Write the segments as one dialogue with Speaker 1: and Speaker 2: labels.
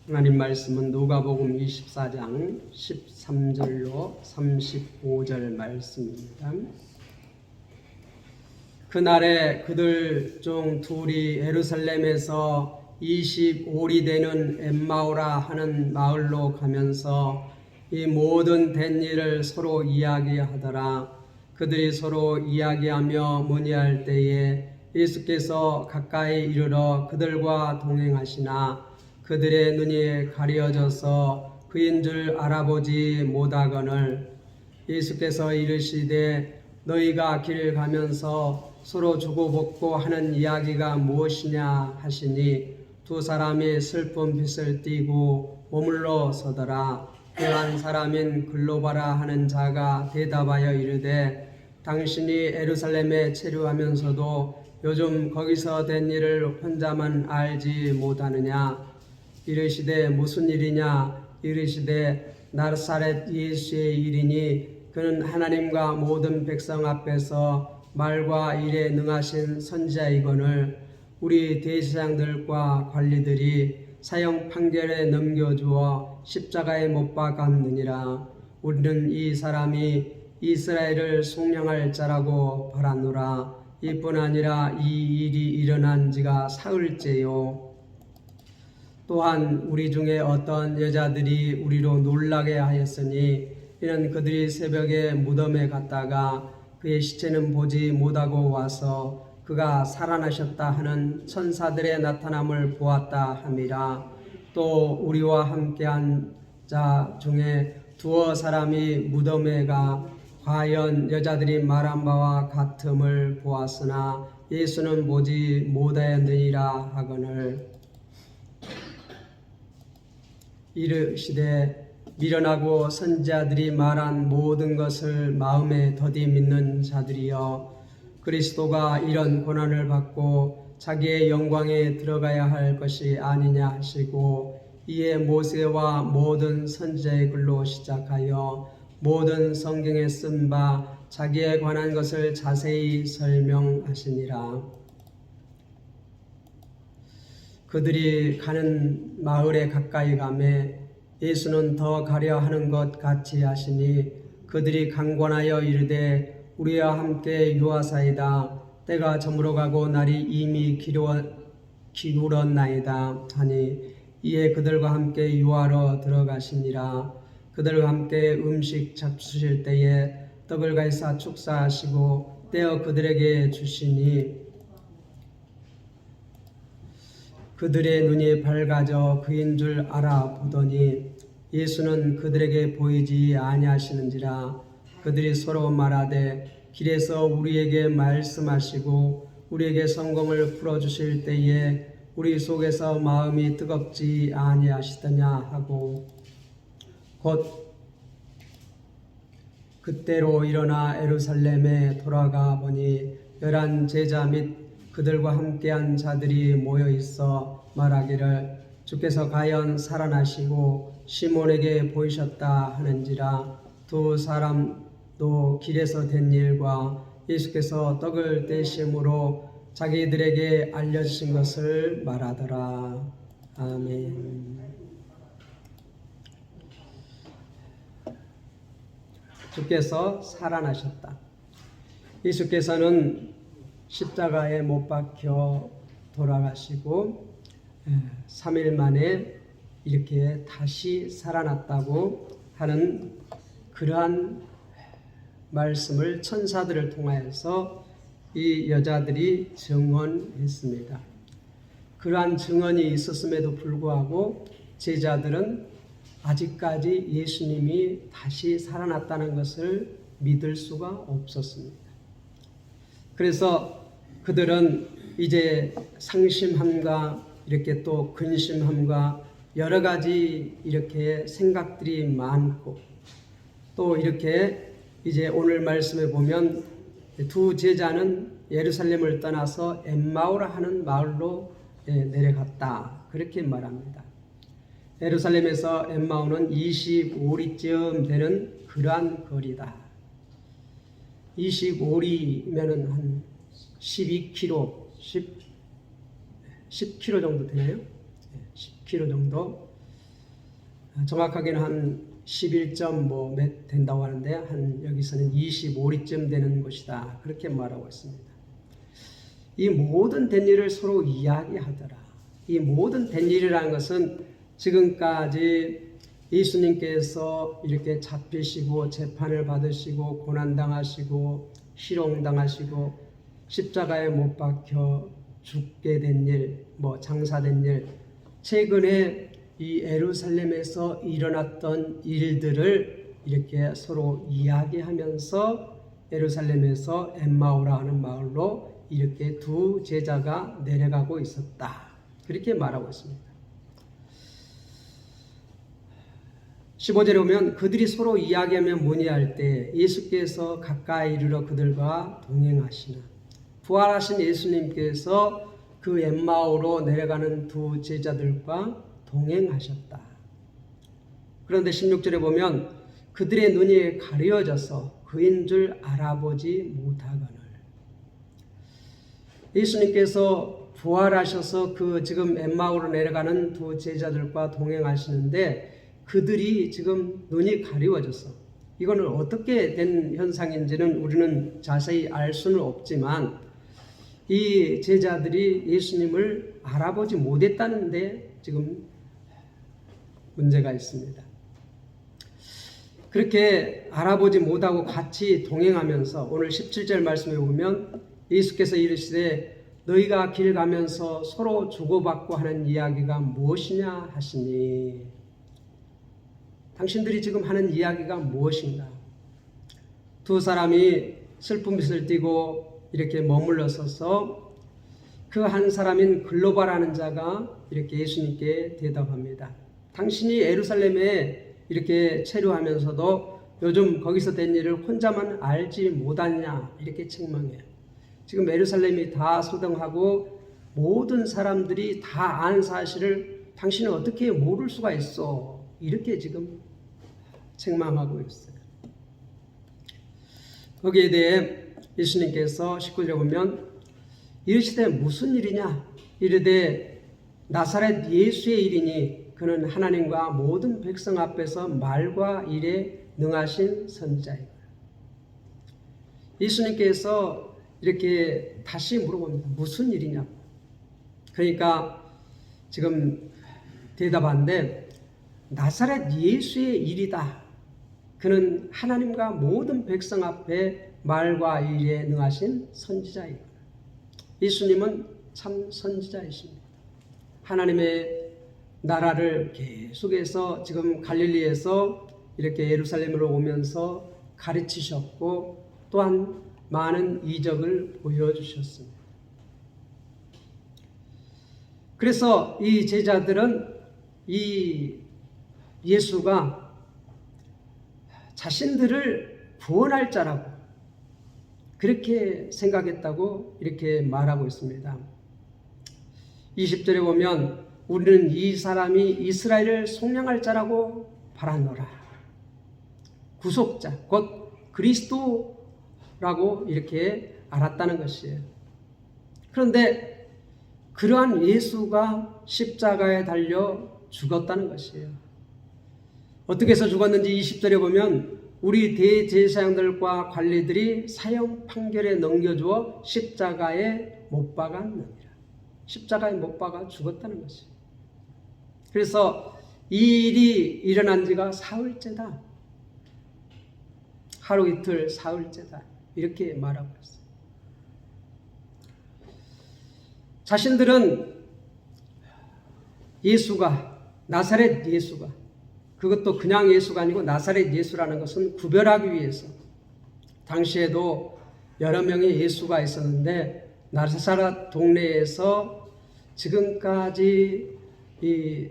Speaker 1: 하나님 말씀은 누가복음 24장 13절로 35절 말씀입니다. 그날에 그들 중 둘이 예루살렘에서 25리 되는 엠마오라 하는 마을로 가면서 이 모든 된 일을 서로 이야기하더라. 그들이 서로 이야기하며 문의할 때에 예수께서 가까이 이르러 그들과 동행하시나 그들의 눈이 가려져서 그인 줄 알아보지 못하거늘 예수께서 이르시되 너희가 길 가면서 서로 주고받고 하는 이야기가 무엇이냐 하시니 두 사람이 슬픈 빛을 띠고 머물러 서더라. 그 한 사람인 글로바라 하는 자가 대답하여 이르되 당신이 예루살렘에 체류하면서도 요즘 거기서 된 일을 혼자만 알지 못하느냐. 이르시되 무슨 일이냐. 이르시되 나사렛 예수의 일이니 그는 하나님과 모든 백성 앞에서 말과 일에 능하신 선지자이거늘 우리 대제사장들과 관리들이 사형 판결에 넘겨주어 십자가에 못 박았느니라. 우리는 이 사람이 이스라엘을 속량할 자라고 바라노라. 이뿐 아니라 이 일이 일어난 지가 사흘째요. 또한 우리 중에 어떤 여자들이 우리로 놀라게 하였으니 이는 그들이 새벽에 무덤에 갔다가 그의 시체는 보지 못하고 와서 그가 살아나셨다 하는 천사들의 나타남을 보았다 함이라. 또 우리와 함께한 자 중에 두어 사람이 무덤에 가 과연 여자들이 말한 바와 같음을 보았으나 예수는 보지 못하였느니라 하거늘 이르시되 미련하고 선지자들이 말한 모든 것을 마음에 더디 믿는 자들이여 그리스도가 이런 고난을 받고 자기의 영광에 들어가야 할 것이 아니냐 하시고 이에 모세와 모든 선지자의 글로 시작하여 모든 성경에 쓴 바 자기에 관한 것을 자세히 설명하시니라. 그들이 가는 마을에 가까이 가매 예수는 더 가려 하는 것 같이 하시니 그들이 강권하여 이르되 우리와 함께 유하사이다. 때가 저물어가고 날이 이미 기울었나이다 하니 이에 그들과 함께 유하러 들어가시니라. 그들과 함께 음식 잡수실 때에 떡을 가져다 축사하시고 떼어 그들에게 주시니 그들의 눈이 밝아져 그인 줄 알아보더니 예수는 그들에게 보이지 아니하시는지라. 그들이 서로 말하되 길에서 우리에게 말씀하시고 우리에게 성경을 풀어주실 때에 우리 속에서 마음이 뜨겁지 아니하시더냐 하고 곧 그때로 일어나 예루살렘에 돌아가 보니 11 제자 및 그들과 함께한 자들이 모여 있어 말하기를 주께서 과연 살아나시고 시몬에게 보이셨다 하는지라. 두 사람도 길에서 된 일과 예수께서 떡을 떼심으로 자기들에게 알려주신 것을 말하더라. 아멘. 주께서 살아나셨다. 예수께서는 십자가에 못 박혀 돌아가시고 3일 만에 이렇게 다시 살아났다고 하는 그러한 말씀을 천사들을 통하여서 이 여자들이 증언했습니다. 그러한 증언이 있었음에도 불구하고 제자들은 아직까지 예수님이 다시 살아났다는 것을 믿을 수가 없었습니다. 그래서 그들은 이제 상심함과 이렇게 또 근심함과 여러 가지 이렇게 생각들이 많고 또 이렇게 이제 오늘 말씀에 보면 두 제자는 예루살렘을 떠나서 엠마오라 하는 마을로 내려갔다. 그렇게 말합니다. 예루살렘에서 엠마오는 25리쯤 되는 그러한 거리다. 25리면은 한 12km, 10km 정도 되나요? 10km 정도 정확하게는 한 11점 몇 된다고 하는데 여기서는 25리쯤 되는 것이다. 그렇게 말하고 있습니다. 이 모든 된 일을 서로 이야기하더라. 이 모든 된 일이라는 것은 지금까지 예수님께서 이렇게 잡히시고 재판을 받으시고 고난당하시고 희롱당하시고 십자가에 못 박혀 죽게 된 일, 장사된 일, 최근에 이 예루살렘에서 일어났던 일들을 이렇게 서로 이야기하면서 예루살렘에서 엠마오라 하는 마을로 이렇게 두 제자가 내려가고 있었다. 그렇게 말하고 있습니다. 15절에 보면 그들이 서로 이야기하며 문의할 때 예수께서 가까이 이르러 그들과 동행하시나. 부활하신 예수님께서 그 엠마오로 내려가는 두 제자들과 동행하셨다. 그런데 16절에 보면 그들의 눈이 가려져서 그인 줄 알아보지 못하거늘. 예수님께서 부활하셔서 그 지금 엠마오로 내려가는 두 제자들과 동행하시는데 그들이 지금 눈이 가리워져서, 이거는 어떻게 된 현상인지는 우리는 자세히 알 수는 없지만 이 제자들이 예수님을 알아보지 못했다는데 지금 문제가 있습니다. 그렇게 알아보지 못하고 같이 동행하면서 오늘 17절 말씀에 보면 예수께서 이르시되 너희가 길 가면서 서로 주고받고 하는 이야기가 무엇이냐 하시니. 당신들이 지금 하는 이야기가 무엇인가? 두 사람이 슬픔빛을 띠고 이렇게 머물러 서서 그 한 사람인 글로바라는 자가 이렇게 예수님께 대답합니다. 당신이 예루살렘에 이렇게 체류하면서도 요즘 거기서 된 일을 혼자만 알지 못하냐 이렇게 책망해요. 지금 예루살렘이 다 소동하고 모든 사람들이 다 아는 사실을 당신은 어떻게 모를 수가 있어? 이렇게 지금 책망하고 있어요. 거기에 대해 예수님께서 19절에 보면 이르시되 무슨 일이냐? 이르되 나사렛 예수의 일이니 그는 하나님과 모든 백성 앞에서 말과 일에 능하신 선지자이다. 예수님께서 이렇게 다시 물어봅니다. 무슨 일이냐고. 그러니까 지금 대답하는데 나사렛 예수의 일이다. 그는 하나님과 모든 백성 앞에 말과 일에 능하신 선지자이다. 예수님은 참 선지자이십니다. 하나님의 나라를 계속해서 지금 갈릴리에서 이렇게 예루살렘으로 오면서 가르치셨고 또한 많은 이적을 보여주셨습니다. 그래서 이 제자들은 이 예수가 자신들을 구원할 자라고 그렇게 생각했다고 이렇게 말하고 있습니다. 20절에 보면 우리는 이 사람이 이스라엘을 속량할 자라고 바라노라. 구속자, 곧 그리스도라고 이렇게 알았다는 것이에요. 그런데 그러한 예수가 십자가에 달려 죽었다는 것이에요. 어떻게 해서 죽었는지 20절에 보면 우리 대제사장들과 관리들이 사형 판결에 넘겨주어 십자가에 못 박았느니라. 십자가에 못 박아 죽었다는 것이에요. 그래서 이 일이 일어난 지가 사흘째다. 하루 이틀 사흘째다. 이렇게 말하고 있어요. 자신들은 예수가, 나사렛 예수가, 그것도 그냥 예수가 아니고 나사렛 예수라는 것은 구별하기 위해서 당시에도 여러 명의 예수가 있었는데 나사렛 동네에서 지금까지 이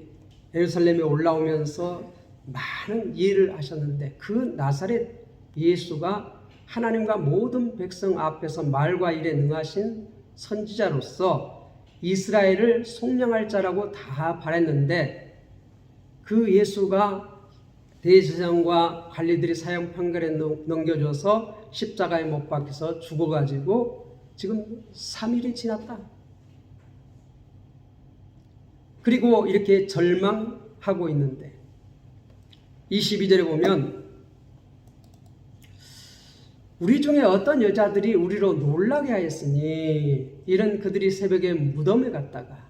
Speaker 1: 예루살렘에 올라오면서 많은 일을 하셨는데 그 나사렛 예수가 하나님과 모든 백성 앞에서 말과 일에 능하신 선지자로서 이스라엘을 속량할 자라고 다 바랬는데 그 예수가 대제사장과 관리들이 사형 판결에 넘겨줘서 십자가에 못 박혀서 죽어가지고 지금 3일이 지났다. 그리고 이렇게 절망하고 있는데 22절에 보면 우리 중에 어떤 여자들이 우리로 놀라게 하였으니 이런 그들이 새벽에 무덤에 갔다가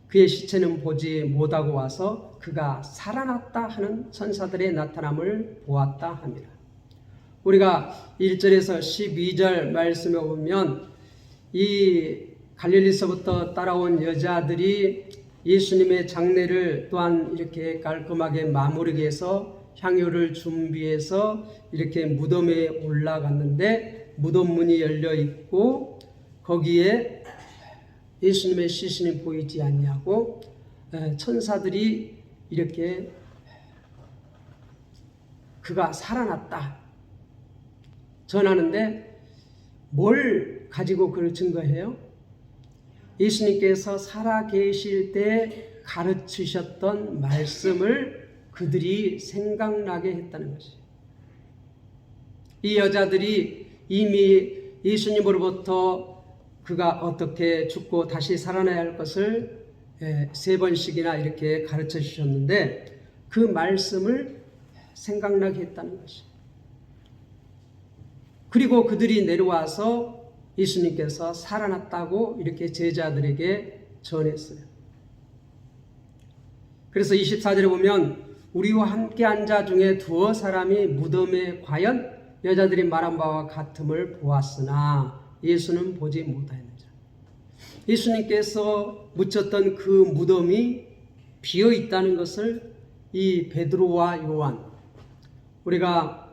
Speaker 1: 그의 시체는 보지 못하고 와서 그가 살아났다 하는 천사들의 나타남을 보았다 함이라. 우리가 1절에서 12절 말씀에 보면 이 갈릴리서부터 따라온 여자들이 예수님의 장례를 또한 이렇게 깔끔하게 마무리하기 위해서 향유를 준비해서 이렇게 무덤에 올라갔는데 무덤 문이 열려 있고 거기에 예수님의 시신이 보이지 않냐고 천사들이 이렇게 그가 살아났다 전하는데 뭘 가지고 그걸 증거해요? 예수님께서 살아계실 때 가르치셨던 말씀을 그들이 생각나게 했다는 것이에요. 이 여자들이 이미 예수님으로부터 그가 어떻게 죽고 다시 살아나야 할 것을 3번씩이나 이렇게 가르쳐 주셨는데 그 말씀을 생각나게 했다는 것이에요. 그리고 그들이 내려와서 예수님께서 살아났다고 이렇게 제자들에게 전했어요. 그래서 24절에 보면 우리와 함께 한 자 중에 두어 사람이 무덤에 과연 여자들이 말한 바와 같음을 보았으나 예수는 보지 못하였느니라. 예수님께서 묻혔던 그 무덤이 비어 있다는 것을 이 베드로와 요한, 우리가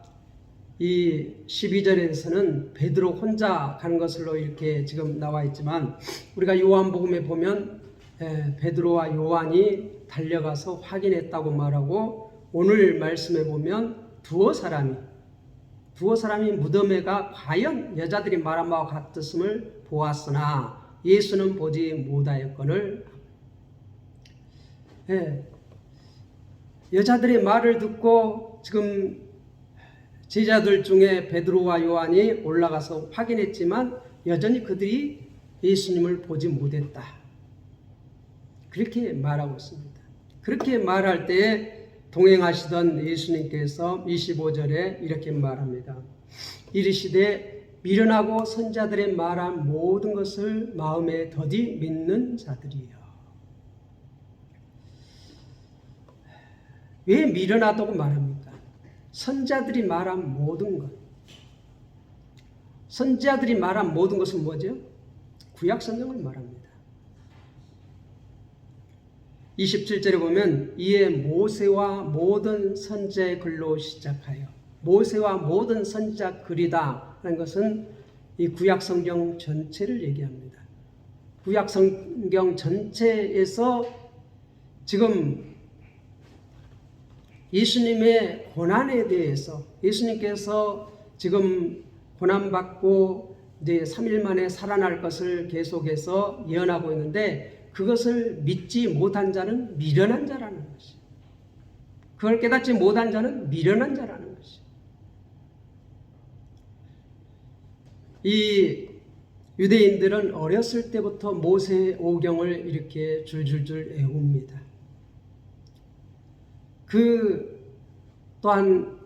Speaker 1: 이 12절에서는 베드로 혼자 가는 것으로 이렇게 지금 나와 있지만 우리가 요한복음에 보면 베드로와 요한이 달려가서 확인했다고 말하고 오늘 말씀에 보면 두어 사람이 무덤에가 과연 여자들이 말한 바와 같았음을 보았으나 예수는 보지 못하였거늘. 여자들의 말을 듣고 지금 제자들 중에 베드로와 요한이 올라가서 확인했지만 여전히 그들이 예수님을 보지 못했다. 그렇게 말하고 있습니다. 그렇게 말할 때 동행하시던 예수님께서 25절에 이렇게 말합니다. 이르시되 미련하고 선자들의 말한 모든 것을 마음에 더디 믿는 자들이여. 왜 미련하다고 말합니까? 선자들이 말한 모든 것. 선자들이 말한 모든 것은 뭐죠? 구약 성경을 말합니다. 27절에 보면 이에 모세와 모든 선지자의 글로 시작하여 모세와 모든 선지자 글이다 하는 것은 이 구약 성경 전체를 얘기합니다. 구약 성경 전체에서 지금 예수님의 고난에 대해서 예수님께서 지금 고난받고 이제 3일 만에 살아날 것을 계속해서 예언하고 있는데 그것을 믿지 못한 자는 미련한 자라는 것이. 그걸 깨닫지 못한 자는 미련한 자라는 것이. 이 유대인들은 어렸을 때부터 모세의 오경을 이렇게 줄줄줄 외웁니다. 그 또한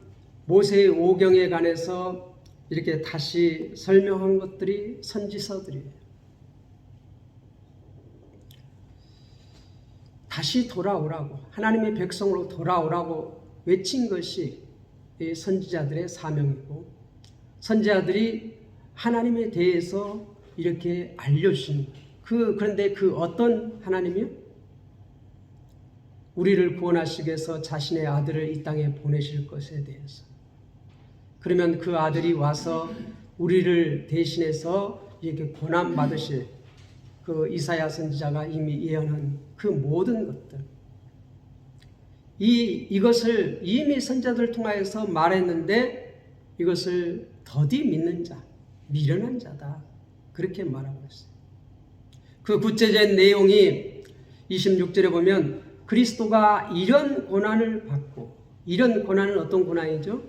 Speaker 1: 모세의 오경에 관해서 이렇게 다시 설명한 것들이 선지서들이에요. 다시 돌아오라고 하나님의 백성으로 돌아오라고 외친 것이 이 선지자들의 사명이고 선지자들이 하나님에 대해서 이렇게 알려주신 그런데 그 어떤 하나님이요? 우리를 구원하시기 위해서 자신의 아들을 이 땅에 보내실 것에 대해서 그러면 그 아들이 와서 우리를 대신해서 이렇게 고난 받으실 그 이사야 선지자가 이미 예언한 그 모든 것들 이것을 이미 선자들 통하여서 말했는데 이것을 더디 믿는 자, 미련한 자다 그렇게 말하고 있어요. 그 구체적인 내용이 26절에 보면 그리스도가 이런 고난을 받고 이런 고난은 어떤 고난이죠?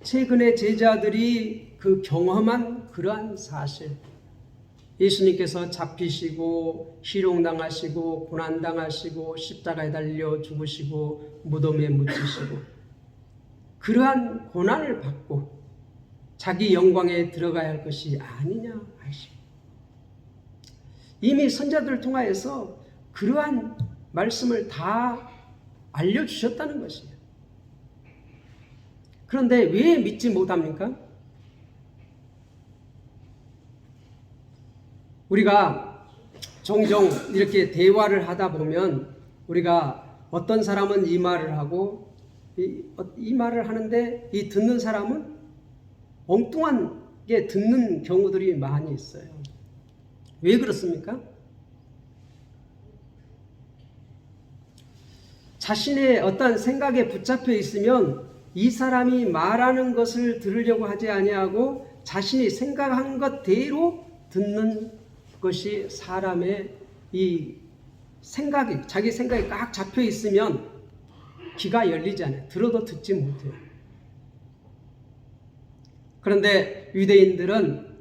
Speaker 1: 최근에 제자들이 그 경험한 그러한 사실 예수님께서 잡히시고 희롱당하시고 고난당하시고 십자가에 달려 죽으시고 무덤에 묻히시고 그러한 고난을 받고 자기 영광에 들어가야 할 것이 아니냐 하시고 이미 선자들을 통하여서 그러한 말씀을 다 알려주셨다는 것이에요. 그런데 왜 믿지 못합니까? 우리가 종종 이렇게 대화를 하다 보면 우리가 어떤 사람은 이 말을 하고 이 말을 하는데 이 듣는 사람은 엉뚱하게 듣는 경우들이 많이 있어요. 왜 그렇습니까? 자신의 어떤 생각에 붙잡혀 있으면 이 사람이 말하는 것을 들으려고 하지 아니하고 자신이 생각한 것대로 듣는 것이 사람의 이 생각이 자기 생각이 꽉 잡혀 있으면 귀가 열리지 않아요. 들어도 듣지 못해요. 그런데 유대인들은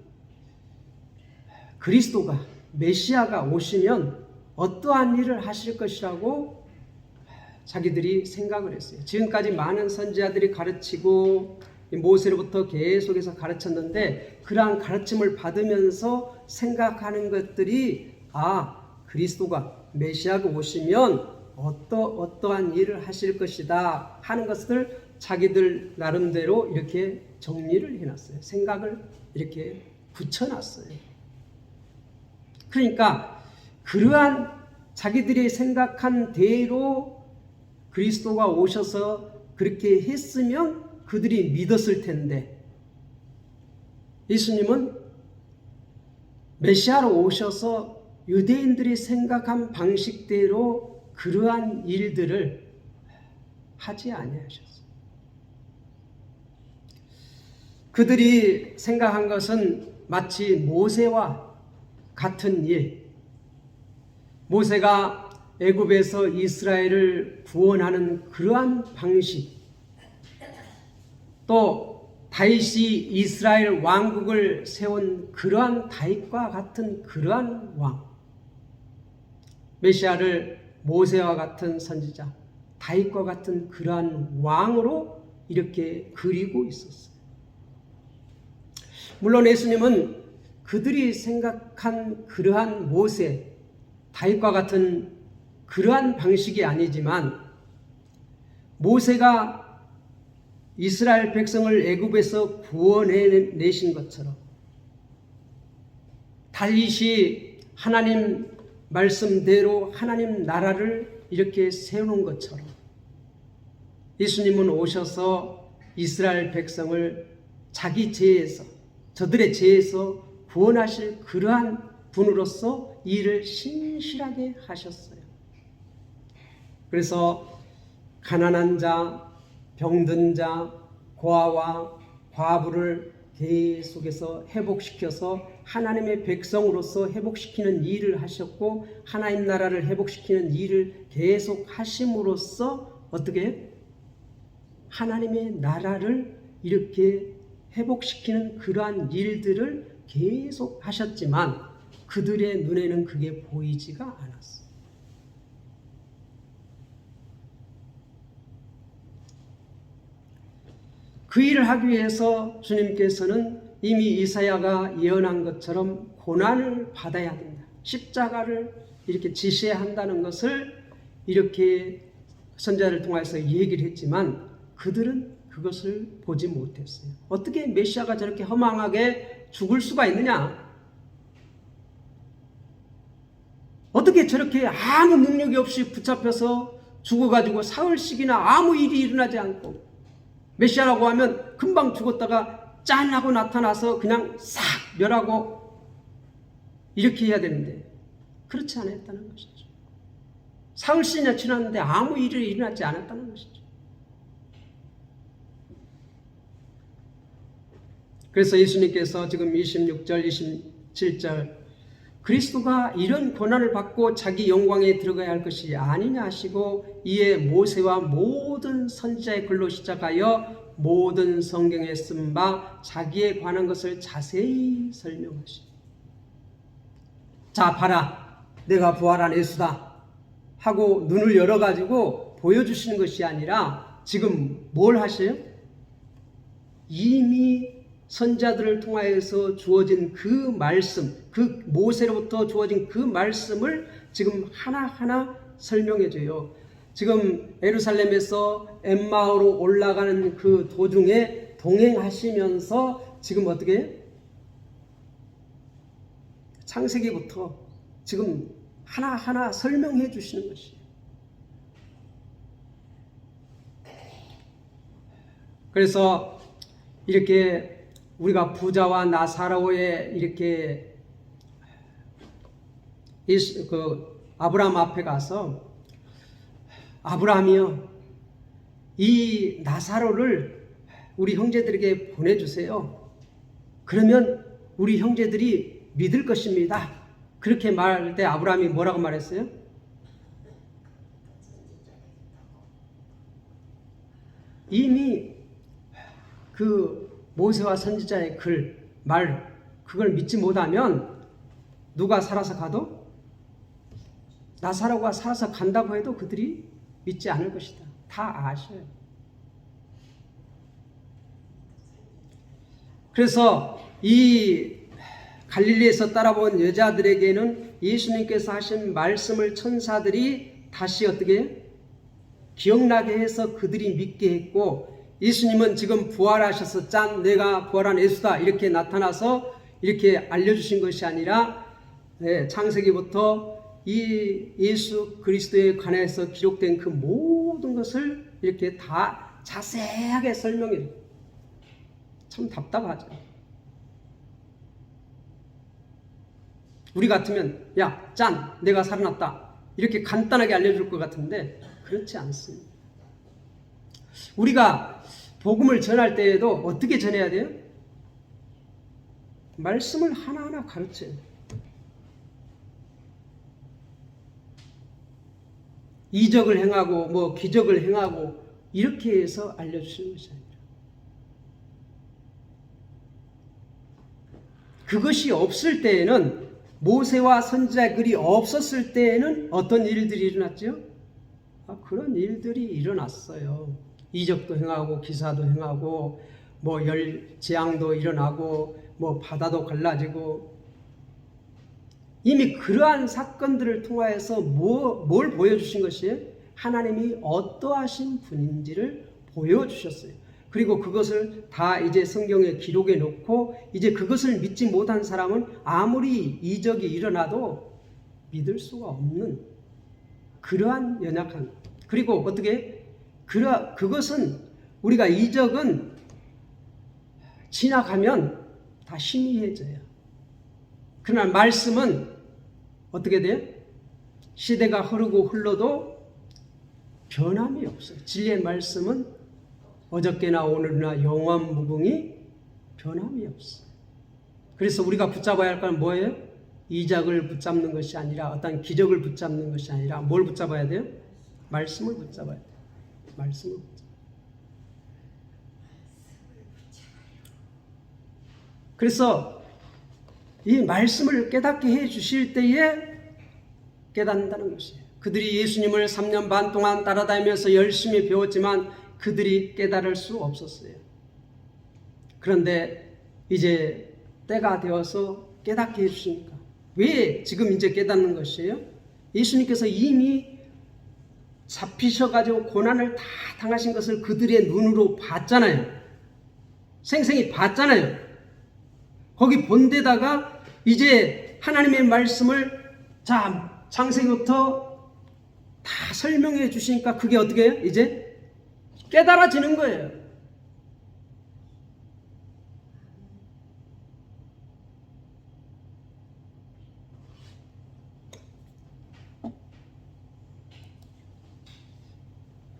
Speaker 1: 그리스도가 메시아가 오시면 어떠한 일을 하실 것이라고 자기들이 생각을 했어요. 지금까지 많은 선지자들이 가르치고 모세로부터 계속해서 가르쳤는데 그러한 가르침을 받으면서 생각하는 것들이 그리스도가 메시아가 오시면 어떠한 일을 하실 것이다 하는 것을 자기들 나름대로 이렇게 정리를 해놨어요. 생각을 이렇게 붙여놨어요. 그러니까 그러한 자기들이 생각한 대로 그리스도가 오셔서 그렇게 했으면 그들이 믿었을 텐데 예수님은 메시아로 오셔서 유대인들이 생각한 방식대로 그러한 일들을 하지 아니하셨어요. 그들이 생각한 것은 마치 모세와 같은 일, 모세가 애굽에서 이스라엘을 구원하는 그러한 방식, 또 다윗이 이스라엘 왕국을 세운 그러한 다윗과 같은 그러한 왕, 메시아를 모세와 같은 선지자, 다윗과 같은 그러한 왕으로 이렇게 그리고 있었어요. 물론 예수님은 그들이 생각한 그러한 모세, 다윗과 같은 그러한 방식이 아니지만 모세가 이스라엘 백성을 애굽에서 구원해내신 것처럼 다윗이 하나님 말씀대로 하나님 나라를 이렇게 세우는 것처럼 예수님은 오셔서 이스라엘 백성을 자기 죄에서 저들의 죄에서 구원하실 그러한 분으로서 일을 신실하게 하셨어요. 그래서 가난한 자, 병든 자, 고아와 과부를 계속해서 회복시켜서 하나님의 백성으로서 회복시키는 일을 하셨고 하나님 나라를 회복시키는 일을 계속 하심으로써 어떻게 하나님의 나라를 이렇게 회복시키는 그러한 일들을 계속 하셨지만 그들의 눈에는 그게 보이지가 않았어요. 그 일을 하기 위해서 주님께서는 이미 이사야가 예언한 것처럼 고난을 받아야 된다. 십자가를 이렇게 지셔야 한다는 것을 이렇게 선지자를 통해서 얘기를 했지만 그들은 그것을 보지 못했어요. 어떻게 메시아가 저렇게 허망하게 죽을 수가 있느냐? 어떻게 저렇게 아무 능력이 없이 붙잡혀서 죽어가지고 사흘씩이나 아무 일이 일어나지 않고 메시아라고 하면 금방 죽었다가 짠 하고 나타나서 그냥 싹 멸하고 이렇게 해야 되는데 그렇지 않았다는 것이죠. 사흘씩이나 지났는데 아무 일이 일어나지 않았다는 것이죠. 그래서 예수님께서 지금 26절, 27절 그리스도가 이런 고난을 받고 자기 영광에 들어가야 할 것이 아니냐 하시고 이에 모세와 모든 선지자의 글로 시작하여 모든 성경에 쓴 바 자기에 관한 것을 자세히 설명하시고 자 봐라, 내가 부활한 예수다 하고 눈을 열어가지고 보여주시는 것이 아니라 지금 뭘 하셔요? 이미 선자들을 통하여서 주어진 그 말씀, 그 모세로부터 주어진 그 말씀을 지금 하나하나 설명해 줘요. 지금 예루살렘에서 엠마오로 올라가는 그 도중에 동행하시면서 지금 어떻게 해요? 창세기부터 지금 하나하나 설명해 주시는 것이에요. 그래서 이렇게 우리가 부자와 나사로의 이렇게 아브라함 앞에 가서 아브라함이요, 이 나사로를 우리 형제들에게 보내주세요. 그러면 우리 형제들이 믿을 것입니다. 그렇게 말할 때 아브라함이 뭐라고 말했어요? 이미 그 모세와 선지자의 말, 그걸 믿지 못하면 누가 살아서 가도, 나사로가 살아서 간다고 해도 그들이 믿지 않을 것이다. 다 아셔요. 그래서 이 갈릴리에서 따라본 여자들에게는 예수님께서 하신 말씀을 천사들이 다시 어떻게 기억나게 해서 그들이 믿게 했고, 예수님은 지금 부활하셔서 짠, 내가 부활한 예수다 이렇게 나타나서 이렇게 알려주신 것이 아니라 창세기부터 이 예수 그리스도에 관해서 기록된 그 모든 것을 이렇게 다 자세하게 설명해요. 참 답답하죠. 우리 같으면 야, 짠, 내가 살아났다 이렇게 간단하게 알려줄 것 같은데 그렇지 않습니다. 우리가 복음을 전할 때에도 어떻게 전해야 돼요? 말씀을 하나하나 가르쳐요. 이적을 행하고 뭐 기적을 행하고 이렇게 해서 알려주시는 것이 아니라, 그것이 없을 때에는, 모세와 선지자의 글이 없었을 때에는 어떤 일들이 일어났죠? 그런 일들이 일어났어요. 이적도 행하고 기사도 행하고 뭐 재앙도 일어나고 뭐 바다도 갈라지고, 이미 그러한 사건들을 통하여서 뭘 보여주신 것이에요? 하나님이 어떠하신 분인지를 보여주셨어요. 그리고 그것을 다 이제 성경에 기록해 놓고, 이제 그것을 믿지 못한 사람은 아무리 이적이 일어나도 믿을 수가 없는 그러한 연약한, 그리고 어떻게 그것은 우리가 이적은 지나가면 다 희미해져요. 그러나 말씀은 어떻게 돼요? 시대가 흐르고 흘러도 변함이 없어요. 진리의 말씀은 어저께나 오늘이나 영원 무궁히 변함이 없어요. 그래서 우리가 붙잡아야 할 건 뭐예요? 이적을 붙잡는 것이 아니라, 어떤 기적을 붙잡는 것이 아니라 뭘 붙잡아야 돼요? 말씀을 붙잡아야 돼요. 말씀을 붙잡아야 돼요. 그래서 이 말씀을 깨닫게 해 주실 때에 깨닫는다는 것이에요. 그들이 예수님을 3년 반 동안 따라다니면서 열심히 배웠지만 그들이 깨달을 수 없었어요. 그런데 이제 때가 되어서 깨닫게 해주시니까. 왜 지금 이제 깨닫는 것이에요? 예수님께서 이미 잡히셔가지고 고난을 다 당하신 것을 그들의 눈으로 봤잖아요. 생생히 봤잖아요. 거기 본 데다가 이제 하나님의 말씀을 창세기부터 다 설명해 주시니까 그게 어떻게 해요? 이제 깨달아지는 거예요.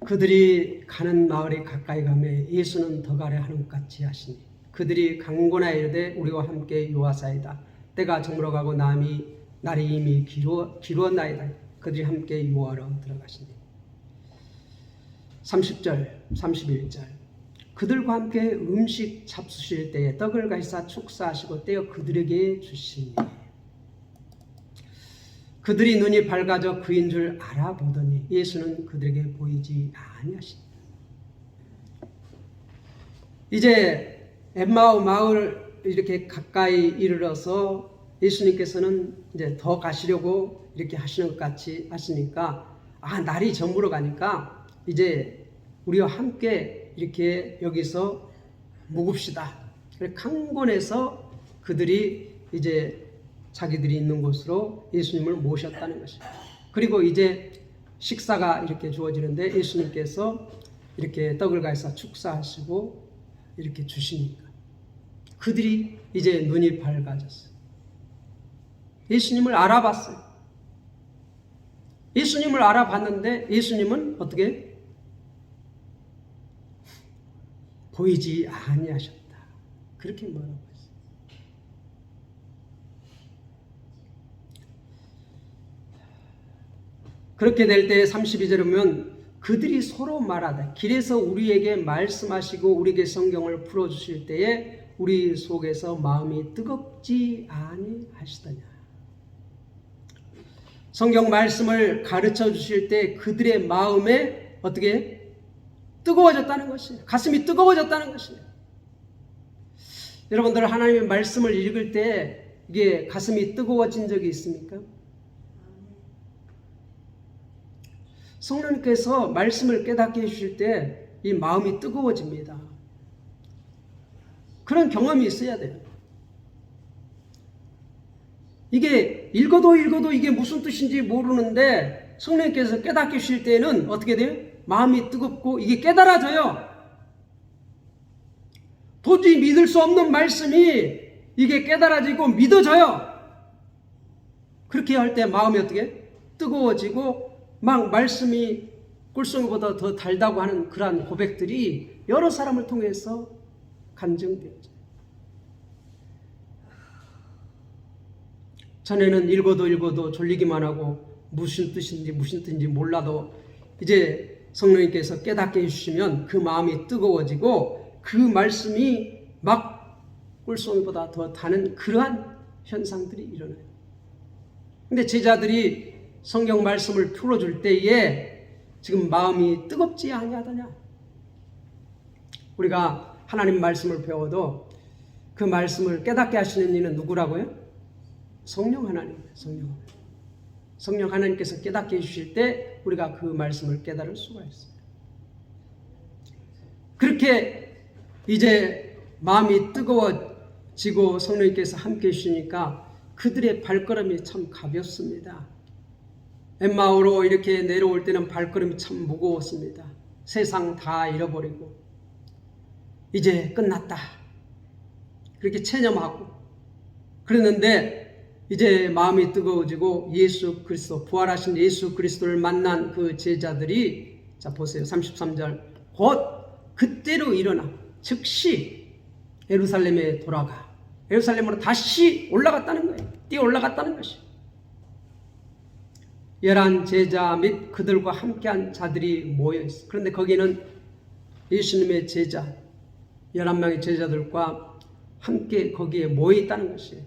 Speaker 1: 그들이 가는 마을에 가까이 가매 예수는 더 가려 하는 것 같이 하시니 그들이 강권하여 이르되 우리와 함께 유하사이다. 때가 저물어가고 날이 이미 기루었나이다. 그들이 함께 유하러 들어가시니. 30절 31절 그들과 함께 음식 잡수실 때에 떡을 가시사 축사하시고 떼어 그들에게 주시니. 그들이 눈이 밝아져 그인 줄 알아보더니 예수는 그들에게 보이지 아니하시니라. 이제 엠마오 마을 이렇게 가까이 이르러서 예수님께서는 이제 더 가시려고 이렇게 하시는 것 같이 하시니까 날이 저물어 가니까 이제 우리와 함께 이렇게 여기서 묵읍시다. 강권해서 그들이 이제 자기들이 있는 곳으로 예수님을 모셨다는 것입니다. 그리고 이제 식사가 이렇게 주어지는데 예수님께서 이렇게 떡을 가해서 축사하시고 이렇게 주시니까 그들이 이제 눈이 밝아졌어요. 예수님을 알아봤어요. 예수님을 알아봤는데 예수님은 어떻게? 보이지 아니하셨다. 그렇게 말하고 있어요. 그렇게 될 때 32절에 보면 그들이 서로 말하되 길에서 우리에게 말씀하시고 우리에게 성경을 풀어주실 때에 우리 속에서 마음이 뜨겁지 아니하시더냐. 성경 말씀을 가르쳐 주실 때 그들의 마음에 어떻게 뜨거워졌다는 것이에요. 가슴이 뜨거워졌다는 것이에요. 여러분들 하나님의 말씀을 읽을 때 이게 가슴이 뜨거워진 적이 있습니까? 성령님께서 말씀을 깨닫게 해주실 때 이 마음이 뜨거워집니다. 그런 경험이 있어야 돼요. 이게 읽어도 이게 무슨 뜻인지 모르는데 성령님께서 깨닫게 해주실 때는 어떻게 돼요? 마음이 뜨겁고 이게 깨달아져요. 도저히 믿을 수 없는 말씀이 이게 깨달아지고 믿어져요. 그렇게 할 때 마음이 어떻게? 뜨거워지고 막 말씀이 꿀송이보다 더 달다고 하는 그러한 고백들이 여러 사람을 통해서 간증되어져요. 전에는 읽어도 졸리기만 하고 무슨 뜻인지 몰라도 이제 성령님께서 깨닫게 해주시면 그 마음이 뜨거워지고 그 말씀이 막 꿀송이보다 더 다는 그러한 현상들이 일어나요. 근데 제자들이 성경 말씀을 풀어줄 때에 지금 마음이 뜨겁지 아니하더냐. 우리가 하나님 말씀을 배워도 그 말씀을 깨닫게 하시는 이는 누구라고요? 성령 하나님. 성령 하나님께서 깨닫게 해주실 때 우리가 그 말씀을 깨달을 수가 있어요. 그렇게 이제 마음이 뜨거워지고 성령님께서 함께 해주시니까 그들의 발걸음이 참 가볍습니다. 엠마오로 이렇게 내려올 때는 발걸음이 참 무거웠습니다. 세상 다 잃어버리고 이제 끝났다. 그렇게 체념하고 그랬는데 이제 마음이 뜨거워지고 예수 그리스도, 부활하신 예수 그리스도를 만난 그 제자들이 자 보세요. 33절 곧 그때로 일어나 즉시 예루살렘에 돌아가 예루살렘으로 다시 올라갔다는 거예요. 뛰어 올라갔다는 것이에요. 11 제자 및 그들과 함께한 자들이 모여있어요. 그런데 거기는 예수님의 제자 11명의 제자들과 함께 거기에 모여있다는 것이에요.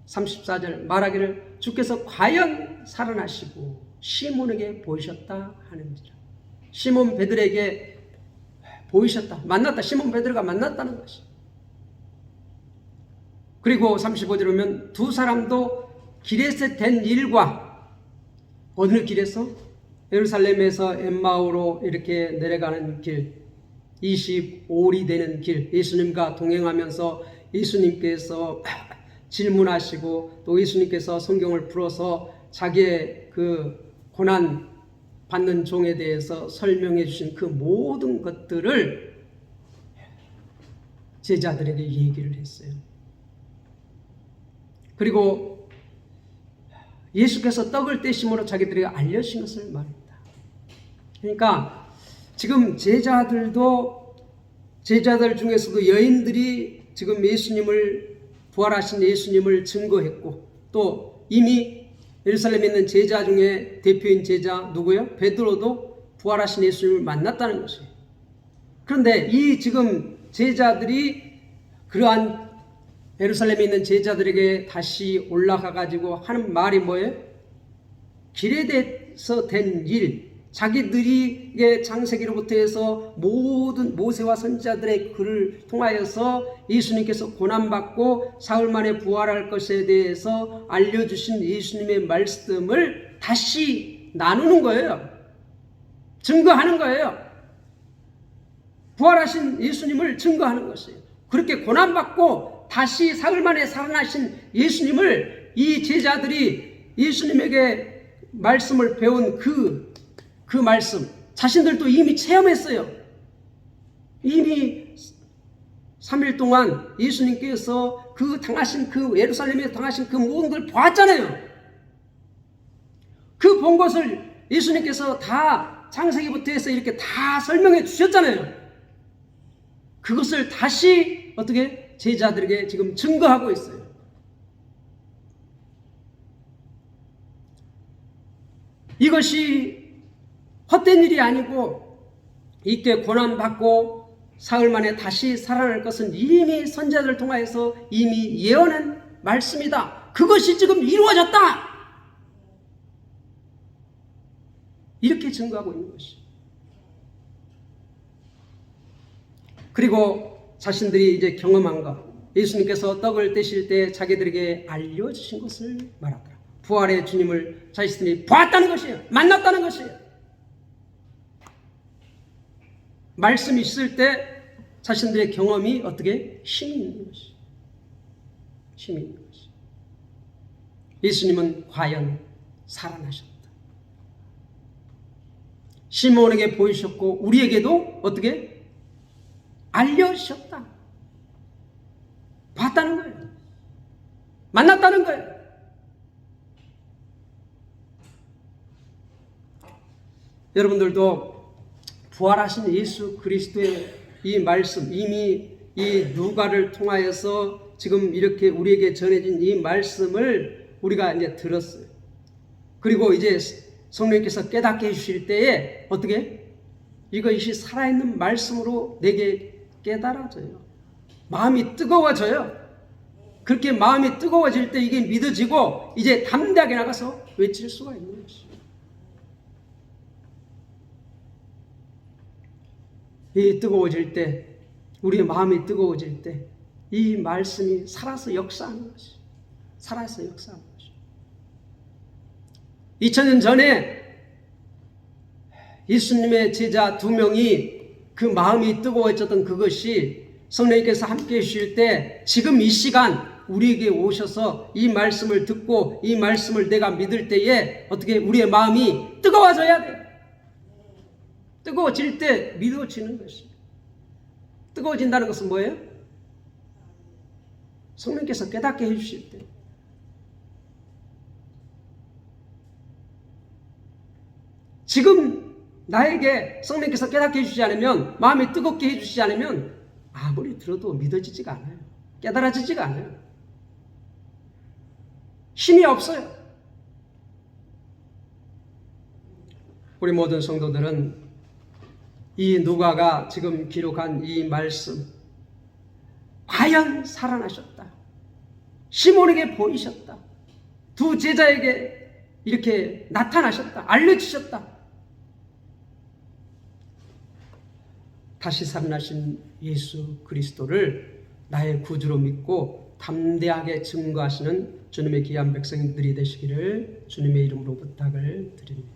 Speaker 1: 34절 말하기를 주께서 과연 살아나시고 시몬에게 보이셨다 하는지라. 시몬 베드로에게 보이셨다. 만났다. 시몬 베드로가 만났다는 것이에요. 그리고 35절 오면 두 사람도 길에서 된 일과 어느 길에서? 예루살렘에서 엠마오로 이렇게 내려가는 길 25일이 되는 길 예수님과 동행하면서 예수님께서 질문하시고 또 예수님께서 성경을 풀어서 자기의 그 고난 받는 종에 대해서 설명해 주신 그 모든 것들을 제자들에게 얘기를 했어요. 그리고 예수께서 떡을 떼심으로 자기들에게 알려주신 것을 말합니다. 그러니까 지금 제자들 중에서도 여인들이 지금 예수님을 부활하신 예수님을 증거했고 또 이미 예루살렘에 있는 제자 중에 대표인 제자 누구요? 베드로도 부활하신 예수님을 만났다는 것이에요. 그런데 이 지금 제자들이 그러한 예루살렘에 있는 제자들에게 다시 올라가 가지고 하는 말이 뭐예요? 길에 대해서 된 일, 자기들이 창세기로부터 해서 모든 모세와 선지자들의 글을 통하여서 예수님께서 고난받고 사흘 만에 부활할 것에 대해서 알려주신 예수님의 말씀을 다시 나누는 거예요. 증거하는 거예요. 부활하신 예수님을 증거하는 것이에요. 그렇게 고난받고 다시 사흘 만에 살아나신 예수님을 이 제자들이 예수님에게 말씀을 배운 그 말씀, 자신들도 이미 체험했어요. 이미 3일 동안 예수님께서 당하신 예루살렘에서 당하신 그 모든 걸 봤잖아요. 그 본 것을 예수님께서 다 창세기부터 해서 이렇게 다 설명해 주셨잖아요. 그것을 다시 어떻게 제자들에게 지금 증거하고 있어요. 이것이 헛된 일이 아니고 이때 고난받고 사흘 만에 다시 살아날 것은 이미 선지자들을 통하여서 이미 예언한 말씀이다. 그것이 지금 이루어졌다. 이렇게 증거하고 있는 것이죠. 그리고 자신들이 이제 경험한 것, 예수님께서 떡을 떼실 때 자기들에게 알려주신 것을 말하더라. 부활의 주님을 자신들이 보았다는 것이에요. 만났다는 것이에요. 말씀이 있을 때 자신들의 경험이 어떻게 힘이 있는 것이에요. 힘이 있는 것이에요. 예수님은 과연 살아나셨다. 시몬에게 보이셨고 우리에게도 어떻게 알려주셨다. 봤다는 거예요. 만났다는 거예요. 여러분들도 부활하신 예수 그리스도의 이 말씀, 이미 이 누가를 통하여서 지금 이렇게 우리에게 전해진 이 말씀을 우리가 이제 들었어요. 그리고 이제 성령님께서 깨닫게 해주실 때에 어떻게? 이것이 살아있는 말씀으로 내게 깨달아져요. 마음이 뜨거워져요. 그렇게 마음이 뜨거워질 때 이게 믿어지고 이제 담대하게 나가서 외칠 수가 있는 것이죠. 이 뜨거워질 때, 우리의 마음이 뜨거워질 때 이 말씀이 살아서 역사하는 것이죠. 살아서 역사하는 것이죠. 2000년 전에 예수님의 제자 2명이 그 마음이 뜨거워졌던 그것이 성령님께서 함께해 주실 때 지금 이 시간 우리에게 오셔서 이 말씀을 듣고 이 말씀을 내가 믿을 때에 어떻게 우리의 마음이 뜨거워져야 돼. 뜨거워질 때 믿어지는 것입니다. 뜨거워진다는 것은 뭐예요? 성령께서 깨닫게 해주실 때. 지금 나에게 성령께서 깨닫게 해주지 않으면, 마음이 뜨겁게 해주시지 않으면 아무리 들어도 믿어지지가 않아요. 깨달아지지가 않아요. 힘이 없어요. 우리 모든 성도들은 이 누가가 지금 기록한 이 말씀, 과연 살아나셨다. 시몬에게 보이셨다. 두 제자에게 이렇게 나타나셨다. 알려주셨다. 다시 살아나신 예수 그리스도를 나의 구주로 믿고 담대하게 증거하시는 주님의 귀한 백성들이 되시기를 주님의 이름으로 부탁을 드립니다.